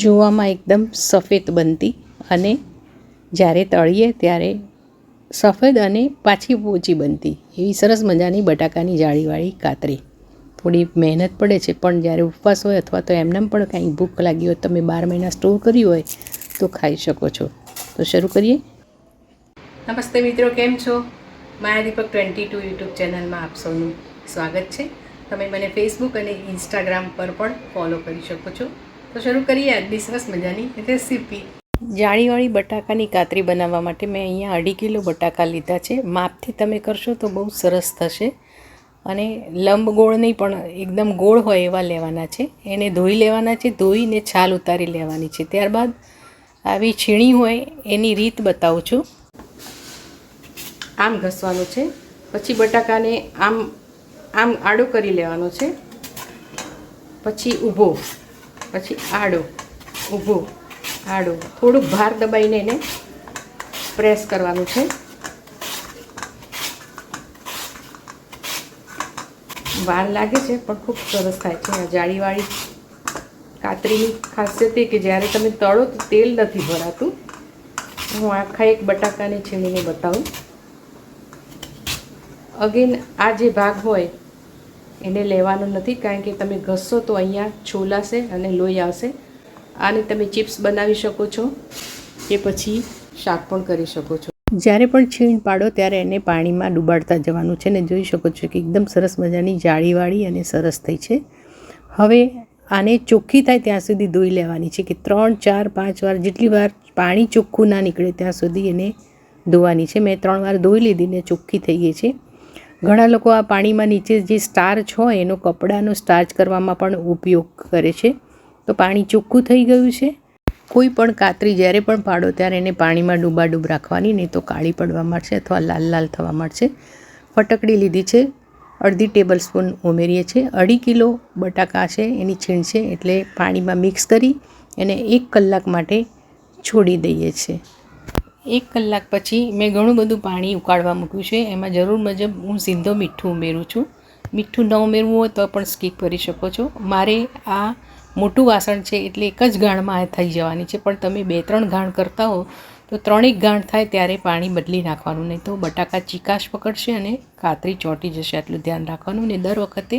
જોવામાં એકદમ સફેદ બનતી અને જ્યારે તળીએ ત્યારે સફેદ અને પાછી પોચી બનતી એવી સરસ મજાની બટાકાની જાળીવાળી કાતરી. થોડી મહેનત પડે છે, પણ જ્યારે ઉપવાસ હોય અથવા તો એમનેમ પણ કાંઈ ભૂખ લાગી હોય, તમે 12 મહિના સ્ટોર કરી હોય તો ખાઈ શકો છો. તો શરૂ કરીએ. નમસ્તે મિત્રો, કેમ છો? માયા દીપક 22 યુટ્યુબ ચેનલમાં આપ સૌનું સ્વાગત છે. તમે મને ફેસબુક અને ઇન્સ્ટાગ્રામ પર પણ ફોલો કરી શકો છો. તો શરૂ કરીએ આજની સરસ મજાની રેસીપી. જાળીવાળી બટાકાની કાતરી બનાવવા માટે મેં અહીંયા 2.5 કિલો બટાકા લીધા છે. માપથી તમે કરશો તો બહુ સરસ થશે. અને લંબ ગોળ નહીં, પણ એકદમ ગોળ હોય એવા લેવાના છે. એને ધોઈ લેવાના છે, ધોઈને છાલ ઉતારી લેવાની છે. ત્યારબાદ આવી છીણી હોય એની રીત બતાવું છું. આમ ઘસવાનું છે, પછી બટાકાને આમ આમ આડો કરી લેવાનો છે, પછી ઊભો, પછી આડો, ઊભો, આડો. થોડુંક ભાર દબાઈને એને પ્રેસ કરવાનું છે. વાર લાગે છે પણ ખૂબ સરસ થાય છે. આ જાળીવાળી કાતરીની ખાસિયત એ કે જ્યારે તમે તળો તો તેલ નથી ભરાતું. હું આખા એક બટાકાને છીણીને બતાવું. અગેન આ જે ભાગ હોય એને લેવાનો નથી, કારણ કે તમે ઘસશો તો અહીંયા છોલાશે અને લોહી આવશે. આને તમે ચિપ્સ બનાવી શકો છો કે પછી શાક પણ કરી શકો છો. જ્યારે પણ છીણ પાડો ત્યારે એને પાણીમાં ડૂબાડતા જવાનું છે. ને જોઈ શકો છો કે એકદમ સરસ મજાની જાળીવાળી અને સરસ થઈ છે. હવે આને ચોખ્ખી થાય ત્યાં સુધી ધોઈ લેવાની છે, કે 3, 4, 5 વાર, જેટલી વાર પાણી ચોખ્ખું ના નીકળે ત્યાં સુધી એને ધોવાની છે. મેં 3 વાર ધોઈ લીધી ને ચોખ્ખી થઈ ગઈ છે. ઘણા લોકો આ પાણીમાં નીચે જે સ્ટાર્ચ હોય એનો કપડાનો સ્ટાર્ચ કરવામાં પણ ઉપયોગ કરે છે. તો પાણી ચોખ્ખું થઈ ગયું છે. કોઈ પણ કાતરી જ્યારે પણ પાડો ત્યારે એને પાણીમાં ડૂબાડૂબ રાખવાની, નહીં તો કાળી પડવા માંડશે અથવા લાલ લાલ થવા માંડશે. ફટકડી લીધી છે, 1/2 ટેબલ સ્પૂન ઉમેરીએ છીએ. 2.5 કિલો બટાકા છે એની છીણ છે, એટલે પાણીમાં મિક્સ કરી એને 1 કલાક માટે છોડી દઈએ છીએ. 1 કલાક પછી મેં ઘણું બધું પાણી ઉકાળવા મૂક્યું છે. એમાં જરૂર મુજબ હું સીધો મીઠું ઉમેરું છું. મીઠું ન ઉમેરવું હોય તો પણ સ્કીપ કરી શકો છો. મારે આ મોટું વાસણ છે એટલે એક જ ગાણમાં થઈ જવાની છે, પણ તમે 2-3 ગાણ કરતા હો તો 3 ગાણ થાય ત્યારે પાણી બદલી નાખવાનું, નહીં તો બટાકા ચીકાશ પકડશે અને કાતરી ચોંટી જશે. આટલું ધ્યાન રાખવાનું. ને દર વખતે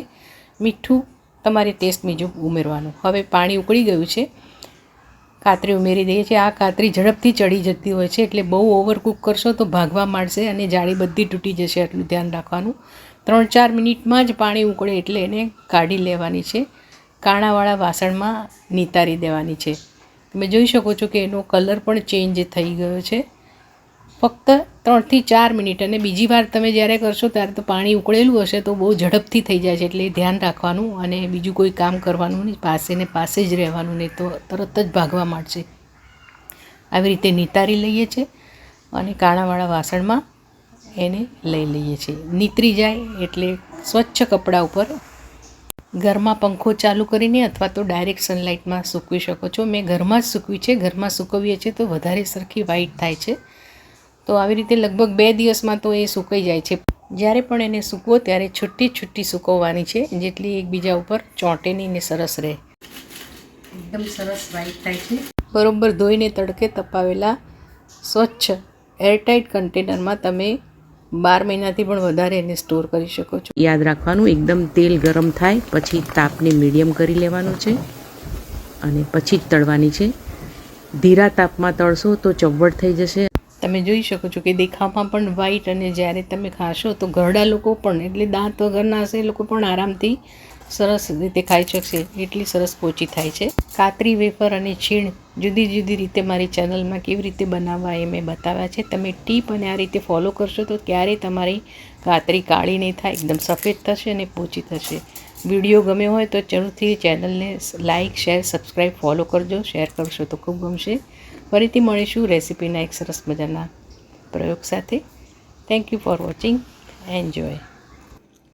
મીઠું તમારે ટેસ્ટ મુજબ ઉમેરવાનું. હવે પાણી ઉકળી ગયું છે, કાતરી ઉમેરી દઈએ છીએ. આ કાતરી ઝડપથી ચડી જતી હોય છે, એટલે બહુ ઓવરકુક કરશો તો ભાગવા માંડશે અને જાળી બધી તૂટી જશે. આટલું ધ્યાન રાખવાનું. 3-4 મિનિટમાં જ પાણી ઉકળે એટલે એને કાઢી લેવાની છે. કાણાવાળા વાસણમાં નિતારી દેવાની છે. તમે જોઈ શકો છો કે એનો કલર પણ ચેન્જ થઈ ગયો છે. ફક્ત 3 થી 4 મિનિટ. અને બીજી વાર તમે જ્યારે કરશો ત્યારે તો પાણી ઉકળેલું હશે તો બહુ ઝડપથી થઈ જાય છે, એટલે ધ્યાન રાખવાનું. અને બીજું કોઈ કામ કરવાનું નહીં, પાસે ને પાસે જ રહેવાનું, નહીં તો તરત જ ભાગવા માંડશે. આવી રીતે નિતારી લઈએ છીએ અને કાણાવાળા વાસણમાં એને લઈ લઈએ છીએ. નીતરી જાય એટલે સ્વચ્છ કપડા ઉપર ઘરમાં પંખો ચાલુ કરીને અથવા તો ડાયરેક્ટ સનલાઇટમાં સૂકવી શકો છો. મેં ઘરમાં જ સૂકવી છે. ઘરમાં સૂકવીએ છીએ તો વધારે સરખી વ્હાઈટ થાય છે. તો આવી રીતે લગભગ 2 દિવસમાં તો એ સુકાઈ જાય છે. જ્યારે પણ એને સૂકવો ત્યારે છૂટી છૂટી સૂકવવાની છે, જેટલી એકબીજા ઉપર ચોંટે નહીં ને સરસ રહે. એકદમ સરસ વ્હાઈટ થાય છે. બરોબર ધોઈને તડકે તપાવેલા સ્વચ્છ એરટાઇટ કન્ટેનરમાં તમે 12 મહિનાથી પણ વધારે એને સ્ટોર કરી શકો છો. યાદ રાખવાનું, એકદમ તેલ ગરમ થાય પછી તાપને મીડિયમ કરી લેવાનું છે અને પછી જ તળવાની છે. ધીરા તાપમાં તળશો તો ચવડ થઈ જશે. તમે જોઈ શકો છો કે દેખાવમાં પણ વ્હાઈટ, અને જ્યારે તમે ખાશો તો ઘરડા લોકો પણ, એટલે દાંત વગરના હશે એ લોકો પણ આરામથી સરસ રીતે ખાઈ શકશે. એટલી સરસ પોચી થાય છે. કાતરી, વેફર અને છીણ જુદી જુદી રીતે મારી ચેનલમાં કેવી રીતે બનાવવા એ મેં બતાવ્યા છે. તમે ટીપ અને આ રીતે ફોલો કરશો તો ક્યારેય તમારી કાતરી કાળી નહીં થાય, એકદમ સફેદ થશે અને પોચી થશે. વિડીયો ગમ્યો હોય તો જરૂરથી ચેનલને લાઇક, શેર, સબસ્ક્રાઈબ, ફોલો કરજો. શેર કરશો તો ખૂબ ગમશે. ફરીથી મળીશું રેસીપીના એક સરસ મજાના પ્રયોગ સાથે. Thank you for watching. Enjoy.